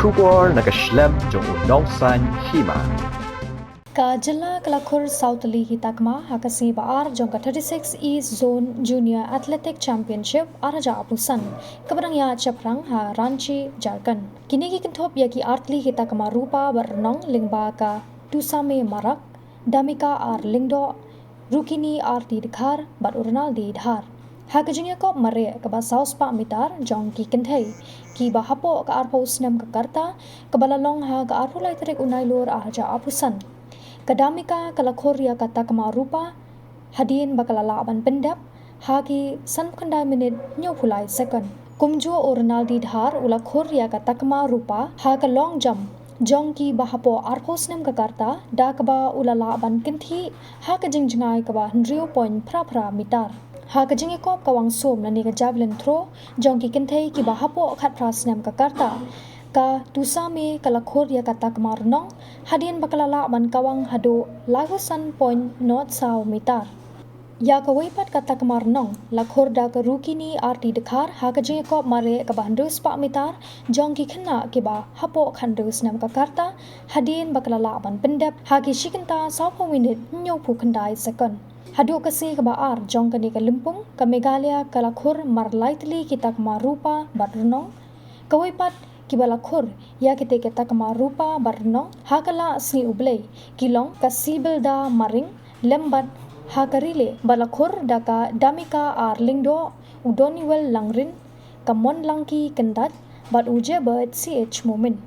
Shubor nakaslem jong unong san Hima. Kajala Khur South League Takma hakasi baar jong 36 East Zone Junior Athletic Championship araja apusan kebarang ya caprang ha Ranchi Jharkhand. Kini ki kentop ya ki art league Takma rupa bernong lingba ka tusame marak damika ar lingdo rukini ar di dekhar bar urnal di dhar. Hakajingya kop mare ke ba saus pa mitar jong ki kenthai ki ba hapo ka ar posnam ka karta ke balalong ha ka ar hulai terik unai lur araja apusan. Kadamika Khur ya kata Takma rupa hadin bakalala ban pendap hagi san kandai minit nyopulai second kumjo ornal di dhar ula Khur ya kata Takma rupa ha ka long jump jongki bahapo arpos nem kakarta da kaba ulala ban kinthi ha ka jingjngai kaba 0.pra mitar ha ka jingi kop kawang som na ni ka javelin throw jongki kinthai ki bahapo khat pras nem kakarta ka tusame Khur ya kata Takma renong hadin bakalala ban kawang hado lagosan point not saw mitar ya ka weipat kata Takma renong Khur da ka rukini arti dekhar ha ka jingi kop mare ka bandus pa mitar jongki khna ki ba hapo khandus nam kakarta hadin bakalala ban pendap ha ki shikinta 20 minit nyopu khandai second hadu kasi ka ba ar jong ka ni ka limpung ka Meghalaya Khur mar lightly ki Takma rupa barnong ka weipat kibala Khur ya kite ke Takma rupa barno hakala sni ublei kilong kasibil da maring lembat hakarile bala Khur daka damika ar lingdo udoniwel langrin kamon langki kendat bat uje bet ch moment